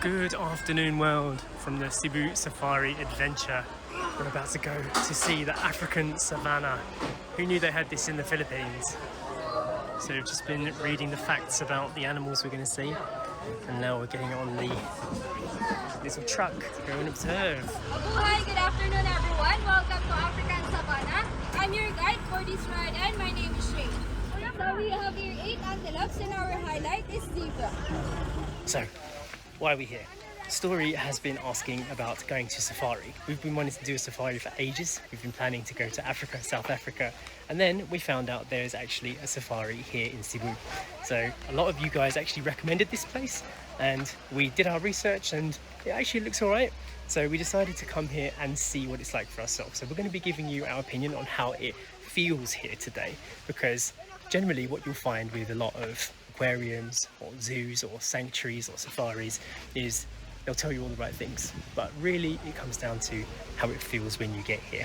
Good afternoon, world, from the Cebu Safari Adventure. We're about to go to see the African savannah. Who knew they had this in the Philippines? So we've just been reading the facts about the animals we're going to see, and now we're getting on the little truck to go and observe. Hi, good afternoon everyone. Welcome to African Savannah. I'm your guide for this ride and my name is Shay. So we have here 8 antelopes and our highlight is zebra. So, why are we here? Story has been asking about going to safari. We've been wanting to do a safari for ages. We've been planning to go to Africa, South Africa, and then we found out there is actually a safari here in Cebu. So a lot of you guys actually recommended this place, and we did our research and it actually looks all right. So we decided to come here and see what it's like for ourselves. So we're going to be giving you our opinion on how it feels here today, because generally what you'll find with a lot of aquariums or zoos or sanctuaries or safaris is they'll tell you all the right things, but really it comes down to how it feels when you get here.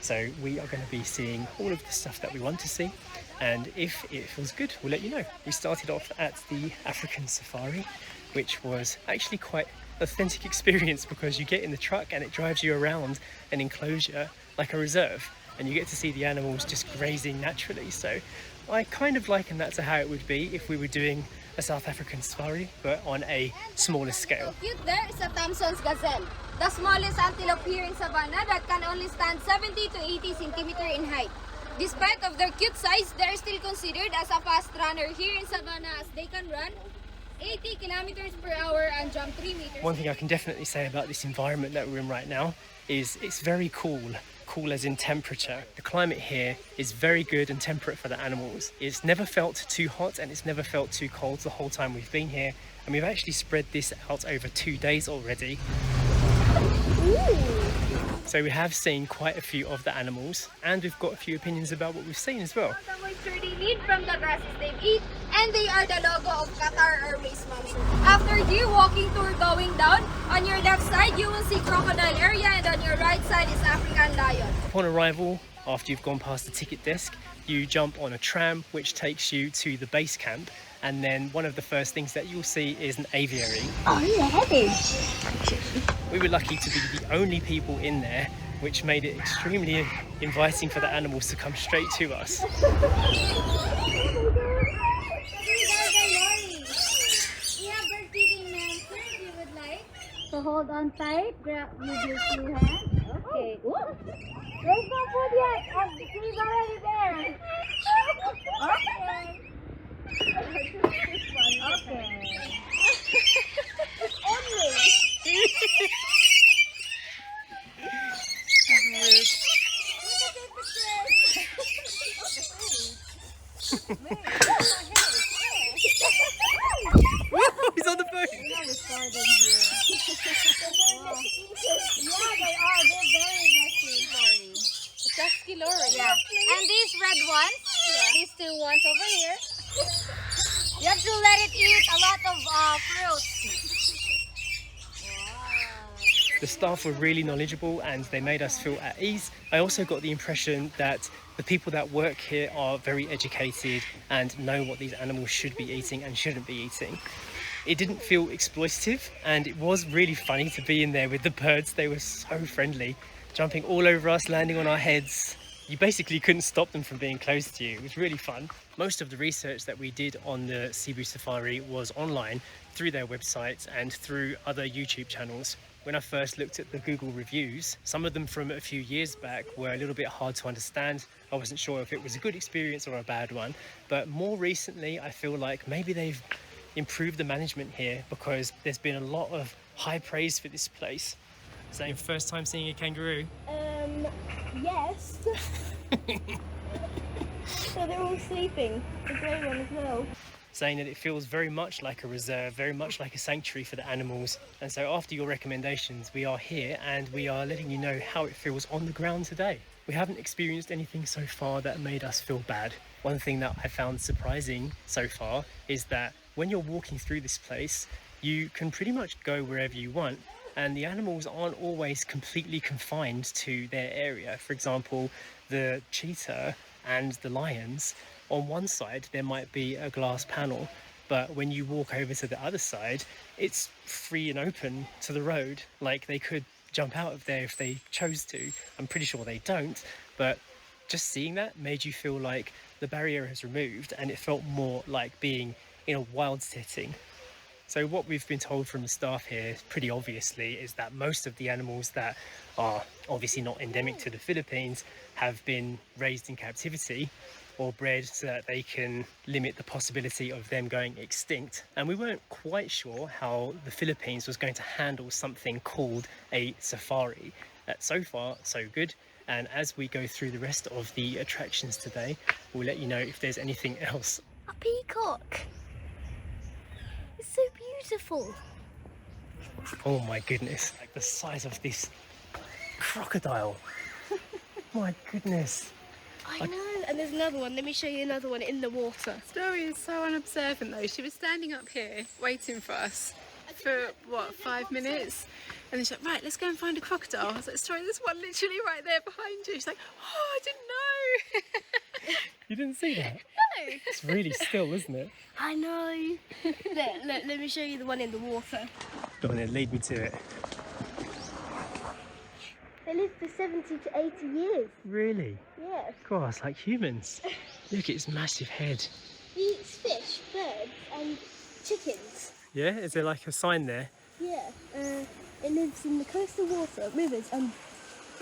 So we are going to be seeing all of the stuff that we want to see, and if it feels good, we'll let you know. We started off at the African safari, which was actually quite authentic experience because you get in the truck and it drives you around an enclosure like a reserve, and you get to see the animals just grazing naturally. So I kind of liken that to how it would be if we were doing a South African safari, but on a smaller scale. Cute there is a Thompson's gazelle, the smallest antelope here in Savannah that can only stand 70 to 80 centimeters in height. Despite of their cute size, they are still considered as a fast runner here in Savannah as they can run 80 kilometers per hour and jump 3 meters. One thing I can definitely say about this environment that we're in right now is it's very cool as in temperature. The climate here is very good and temperate for the animals. It's never felt too hot and it's never felt too cold the whole time we've been here, and we've actually spread this out over 2 days already. Ooh. So we have seen quite a few of the animals, and we've got a few opinions about what we've seen as well. The moisture they need from the grasses they eat, and they are the logo of Qatar Airways Monsoon. After your walking tour going down, on your left side you will see crocodile area, and on your right side is African lion. Upon arrival, after you've gone past the ticket desk, you jump on a tram which takes you to the base camp, and then one of the first things that you'll see is an aviary. Oh, yeah. We were lucky to be the only people in there, which made it extremely inviting for the animals to come straight to us. So hold on tight, grab with your 2 hands. Okay. There's no food yet. He's already there. Okay. Okay. Only. He's on the phone. Yeah, they are. They're very messy. It's a skillory. Yeah. And these red ones, these 2 ones over here, you have to let it eat a lot of fruits. The staff were really knowledgeable and they made us feel at ease. I also got the impression that the people that work here are very educated and know what these animals should be eating and shouldn't be eating. It didn't feel exploitative, and it was really funny to be in there with the birds. They were so friendly, jumping all over us, landing on our heads. You basically couldn't stop them from being close to you. It was really fun. Most of the research that we did on the Cebu Safari was online through their websites and through other YouTube channels. When I first looked at the Google reviews, some of them from a few years back were a little bit hard to understand. I wasn't sure if it was a good experience or a bad one, but more recently I feel like maybe they've improved the management here, because there's been a lot of high praise for this place. Is that your first time seeing a kangaroo? Yes. So they're all sleeping. The grey one as well. Saying that it feels very much like a reserve, very much like a sanctuary for the animals. And so after your recommendations, we are here and we are letting you know how it feels on the ground today. We haven't experienced anything so far that made us feel bad. One thing that I found surprising so far is that when you're walking through this place, you can pretty much go wherever you want, and the animals aren't always completely confined to their area. For example, the cheetah and the lions, on one side there might be a glass panel, but when you walk over to the other side, it's free and open to the road. Like, they could jump out of there if they chose to. I'm pretty sure they don't, but just seeing that made you feel like the barrier has removed, and it felt more like being in a wild setting. So what we've been told from the staff here, pretty obviously, is that most of the animals that are obviously not endemic to the Philippines have been raised in captivity or bred so that they can limit the possibility of them going extinct. And we weren't quite sure how the Philippines was going to handle something called a safari. So far, so good. And as we go through the rest of the attractions today, we'll let you know if there's anything else. A peacock. It's so beautiful. Oh my goodness, like the size of this crocodile. My goodness. I know, and there's another one. Let me show you another one in the water. Story is so unobservant though. She was standing up here waiting for us for what, 5 minutes, and then she's like, right, let's go and find a crocodile. I was like, Story, there's one literally right there behind you. She's like, oh, I didn't know. You didn't see that? No. It's really still, isn't it? I know. Let me show you the one in the water. Go on then, lead me to it. They live for 70 to 80 years. Really? Yeah. Gosh, like humans. Look at its massive head. He eats fish, birds, and chickens. Yeah, is there like a sign there? Yeah. It lives in the coastal water, rivers, and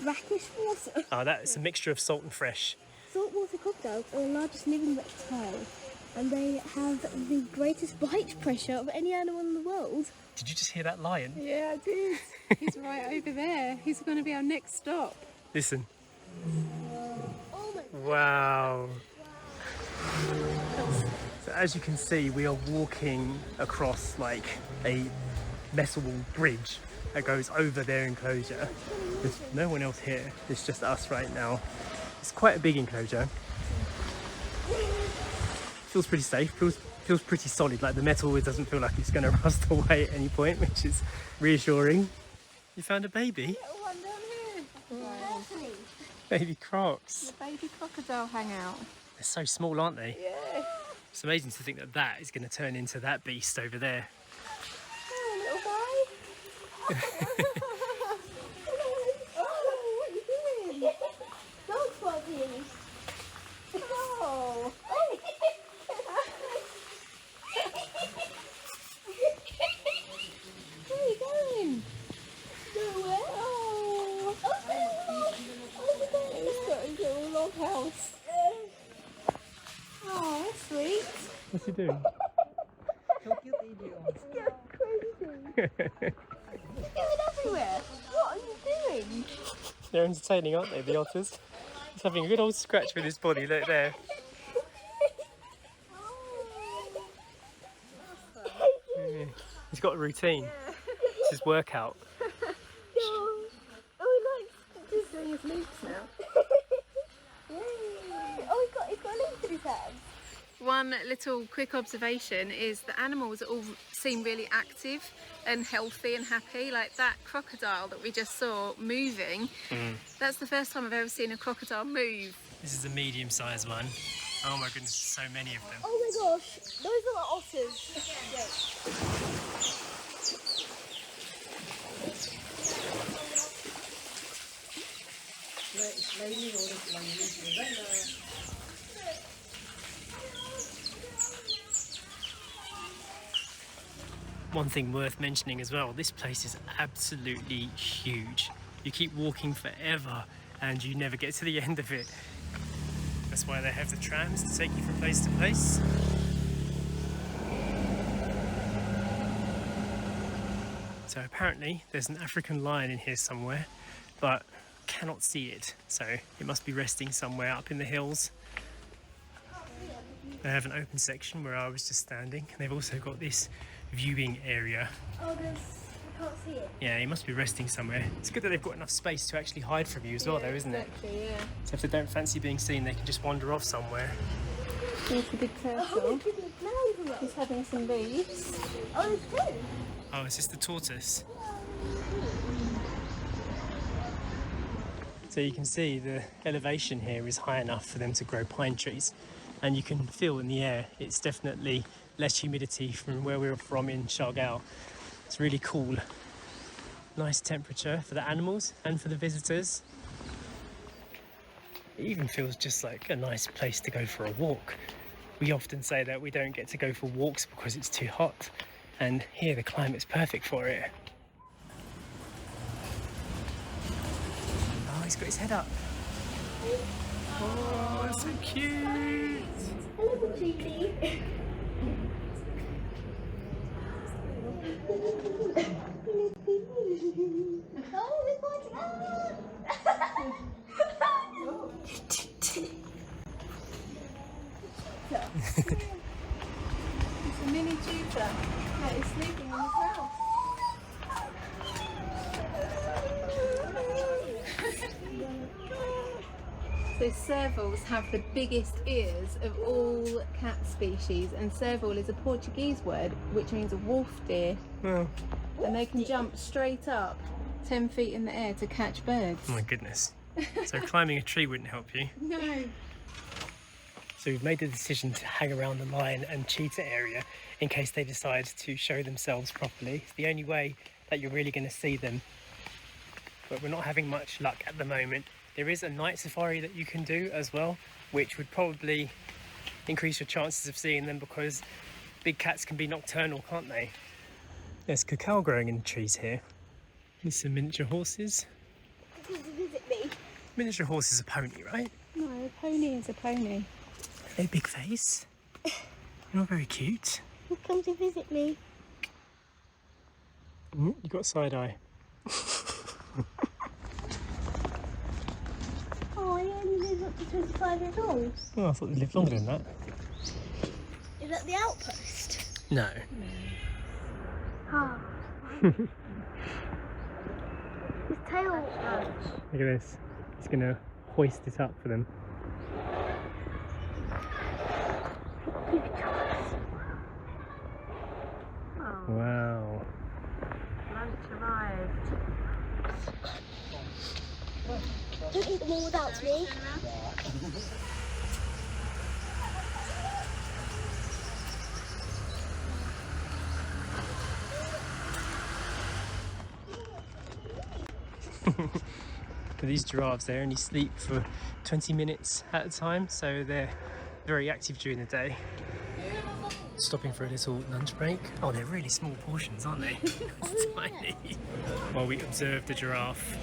brackish water. Oh, that's a mixture of salt and fresh. Saltwater crocodiles are the largest living reptile, and they have the greatest bite pressure of any animal in the world. Did you just hear that lion? Yeah, I did. He's right over there. He's going to be our next stop. Listen. Oh my god. Wow. So as you can see, we are walking across like a metal bridge that goes over their enclosure. There's no one else here, it's just us right now. It's quite a big enclosure. Feels pretty safe, feels pretty solid, like the metal, it doesn't feel like it's going to rust away at any point, which is reassuring. You found a baby? Little one down here. Baby crocs. The baby crocodile hangout. They're so small, aren't they? Yeah. It's amazing to think that that is going to turn into that beast over there. Oh, little boy. Oh, what are you doing? Dog fuzzies. Oh. Where are you going? Nowhere. Oh. He's got his little log house. Oh, that's sweet. What's he doing? Crazy. You're going everywhere. What are you doing? They're entertaining, aren't they, the otters? He's having a good old scratch with his body, look there. Yeah. He's got a routine. It's his workout. Oh, he likes just doing his loops now. Oh, he's got a loop in his hands. One little quick observation is the animals all seem really active and healthy and happy. Like that crocodile that we just saw moving, that's the first time I've ever seen a crocodile move. This is a medium-sized one. Oh my goodness, so many of them. Oh my gosh, those are the otters. One thing worth mentioning as well, this place is absolutely huge. You keep walking forever and you never get to the end of it. That's why they have the trams to take you from place to place. So apparently there's an African lion in here somewhere, but cannot see it. So it must be resting somewhere up in the hills. They have an open section where I was just standing. They've also got this viewing area. Oh, I can't see it. Yeah, he must be resting somewhere. It's good that they've got enough space to actually hide from you as well, though, isn't it? Exactly, yeah. So if they don't fancy being seen, they can just wander off somewhere. There's the big turtle. Oh, goodness, now He's having some leaves. Oh, it's good. Oh, is this the tortoise? So you can see the elevation here is high enough for them to grow pine trees, and you can feel in the air it's definitely less humidity from where we were from in Siargao. It's really cool. Nice temperature for the animals and for the visitors. It even feels just like a nice place to go for a walk. We often say that we don't get to go for walks because it's too hot, and here the climate's perfect for it. Oh, he's got his head up. Oh, that's so cute. Hello, Judy. Oh, we're going It's a mini cheetah that is sleeping on the grass. So servals have the biggest ears of all cat species, and serval is a Portuguese word which means a wolf deer. Oh. And they can jump straight up 10 feet in the air to catch birds. Oh my goodness. So climbing a tree wouldn't help you. No. So we've made the decision to hang around the lion and cheetah area in case they decide to show themselves properly. It's the only way that you're really going to see them. But we're not having much luck at the moment. There is a night safari that you can do as well, which would probably increase your chances of seeing them because big cats can be nocturnal, can't they? There's cacao growing in the trees here. There's some miniature horses. Come to visit me. Miniature horse is a pony, right? No, a pony is a pony. Very big face. You're very cute. Come to visit me. You got side eye. Oh, I only live up to 25 years old. Oh, I thought they lived longer than that. Is that the outpost? No. Oh. His tail. Look at this. He's going to hoist it up for them. Wow. Lunch arrived. Don't eat them all without me. These giraffes, they only sleep for 20 minutes at a time, so they're very active during the day. Stopping for a little lunch break. Oh, they're really small portions, aren't they? It's tiny. While we observe the giraffe.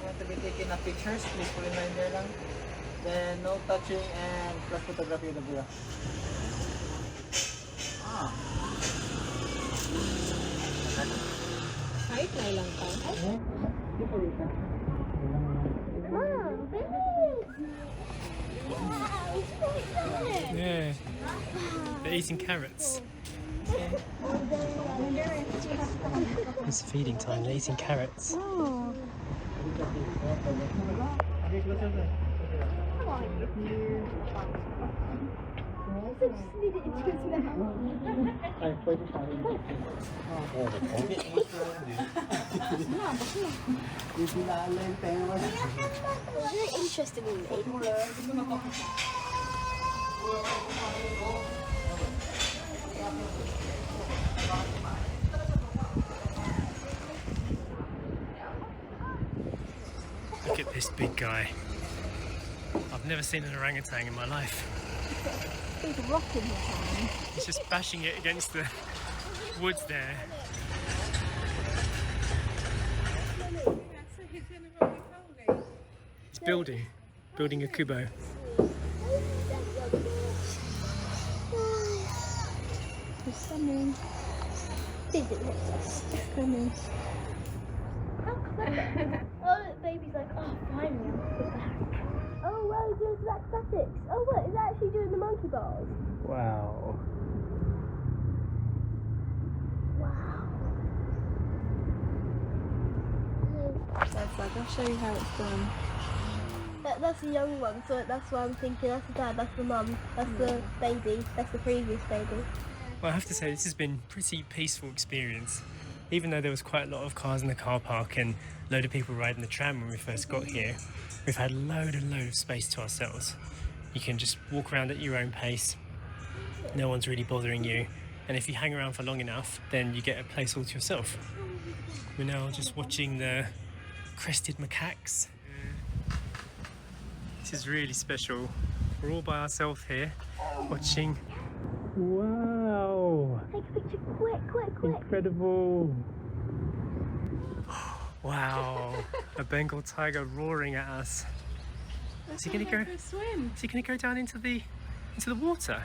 Want to be taking a pictures, please put reminder lang. Then no touching and plus photography of the giraffe. Kahit na ilang ka. Mom, Yeah. They're eating carrots. It's feeding time, they're eating carrots. Oh. Very interesting in me. Look at this big guy. I've never seen an orangutan in my life. Big rock in his hand. He's just bashing it against the woods there. He's building a kubo. He's coming. Visit us. He's coming. How clever. Oh, the baby's like, oh, finally. Oh, he's doing some acrobatics. Oh, what? He's actually doing the monkey bars. Wow. Wow. That's like, I'll show you how it's done. That's the young one, so that's why I'm thinking that's the dad, that's the mum, that's the baby, that's the previous baby. Well, I have to say this has been a pretty peaceful experience. Even though there was quite a lot of cars in the car park and a load of people riding the tram when we first got here, we've had a load of space to ourselves. You can just walk around at your own pace. No one's really bothering you. And if you hang around for long enough, then you get a place all to yourself. We're now just watching the crested macaques. This is really special. We're all by ourselves here, watching. Wow! Take a picture, quick. Incredible! Wow! A Bengal tiger roaring at us. Is he gonna go for a swim? Is he gonna go down into the water?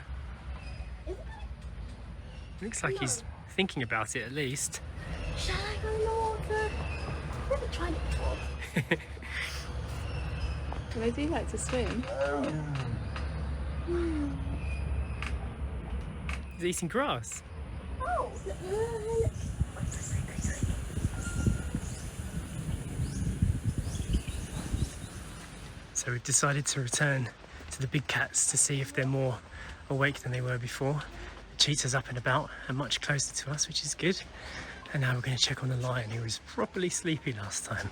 Looks like he's thinking about it at least. Shall I go in the water? I've never tried it before. They do like to swim. He's eating grass. Oh, look. So we've decided to return to the big cats to see if they're more awake than they were before. The cheetah's up and about and much closer to us, which is good. And now we're going to check on the lion, who was properly sleepy last time.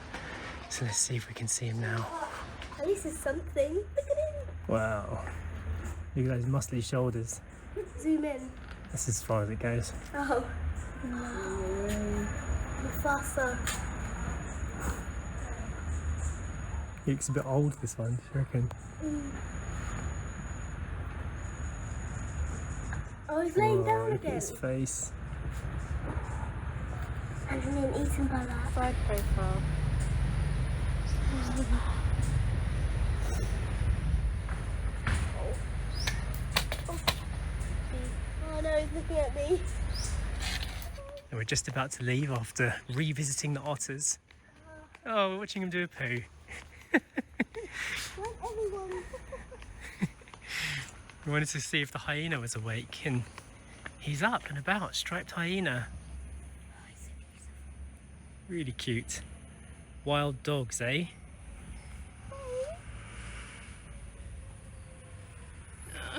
So let's see if we can see him now. At least it's something. Look at him. Wow. Look at those muscly shoulders. Zoom in. That's as far as it goes. Oh. Mufasa. He looks a bit old, this one, do you reckon? Oh, he's laying down Look at again. his face. And then eaten by that. Side profile. Oh no, he's looking at me. And we're just about to leave after revisiting the otters. Oh, we're watching him do a poo. Where's everyone? We wanted to see if the hyena was awake, and he's up and about, striped hyena. Really cute. Wild dogs, eh?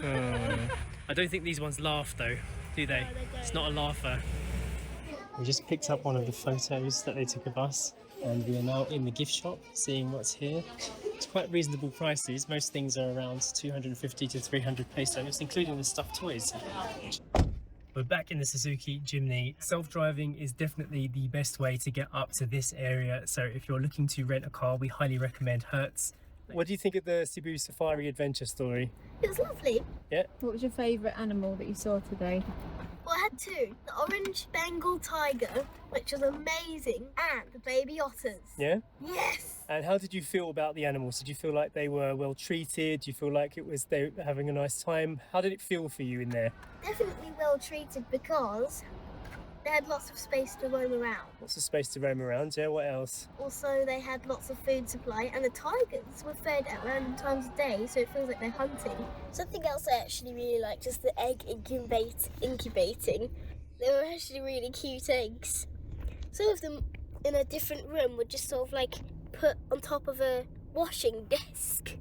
Oh. I don't think these ones laugh though, do they? No, they don't. It's not a laugher. We just picked up one of the photos that they took of us, and we are now in the gift shop seeing what's here. It's quite reasonable prices. Most things are around 250 to 300 pesos, including the stuffed toys. We're back in the Suzuki Jimny. Self-driving is definitely the best way to get up to this area. So if you're looking to rent a car, we highly recommend Hertz. What do you think of the Cebu Safari Adventure story? It was lovely. Yeah? What was your favourite animal that you saw today? Well, I had two. The orange Bengal tiger, which was amazing, and the baby otters. Yeah? Yes! And how did you feel about the animals? Did you feel like they were well treated? Do you feel like they were having a nice time? How did it feel for you in there? Definitely well treated because they had lots of space to roam around. Lots of space to roam around, yeah? What else? Also, they had lots of food supply, and the tigers were fed at random times of day, so it feels like they're hunting. Something else I actually really liked is the egg incubating. They were actually really cute eggs. Some of them in a different room were just sort of like put on top of a washing desk.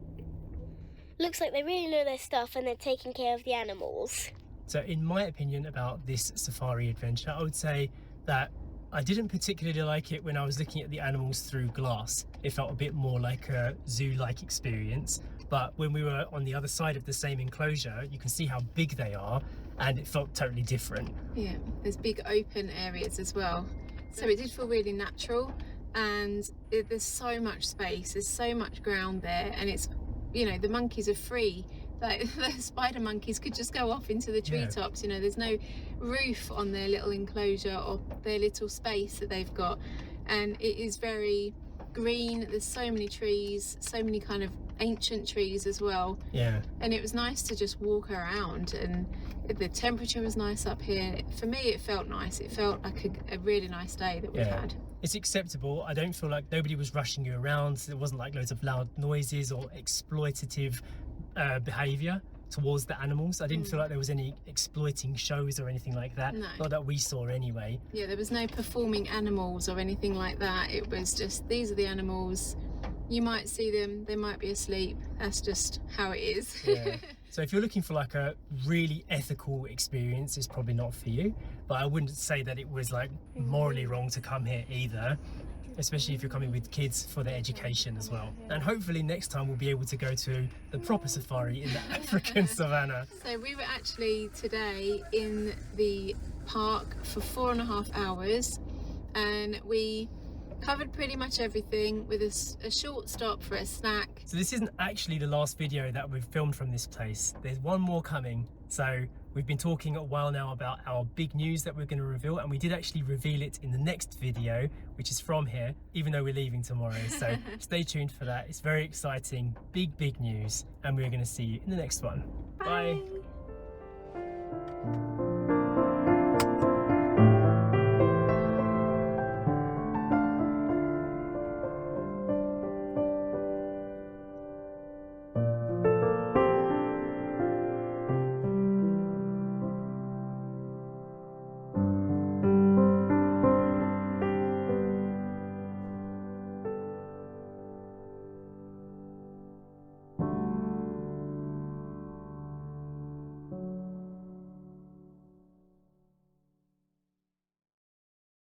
Looks like they really know their stuff and they're taking care of the animals. So in my opinion about this safari adventure, I would say that I didn't particularly like it when I was looking at the animals through glass. It felt a bit more like a zoo-like experience. But when we were on the other side of the same enclosure, you can see how big they are, and it felt totally different. Yeah, there's big open areas as well. So it did feel really natural, and there's so much space, there's so much ground there, and it's, you know, the monkeys are free. Like the spider monkeys could just go off into the treetops. You know, there's no roof on their little enclosure or their little space that they've got, and it is very green. There's so many trees, so many kind of ancient trees as well. Yeah. And it was nice to just walk around, and the temperature was nice up here. For me, it felt nice. It felt like a really nice day that we had. It's acceptable. I don't feel like nobody was rushing you around. There wasn't like loads of loud noises or exploitative behaviour towards the animals. I didn't feel like there was any exploiting shows or anything like that. No. Not that we saw anyway. Yeah, there was no performing animals or anything like that. It was just, these are the animals. You might see them, they might be asleep. That's just how it is. Yeah. So if you're looking for like a really ethical experience, it's probably not for you. But I wouldn't say that it was like morally wrong to come here either, especially if you're coming with kids for their education as well. And hopefully next time we'll be able to go to the proper safari in the African savannah. So we were actually today in the park for 4.5 hours, and we covered pretty much everything with a short stop for a snack. So this isn't actually the last video that we've filmed from this place. There's one more coming. So we've been talking a while now about our big news that we're going to reveal, and we did actually reveal it in the next video, which is from here, even though we're leaving tomorrow. So stay tuned for that. It's very exciting, big news, and we're going to see you in the next one. Bye. Bye.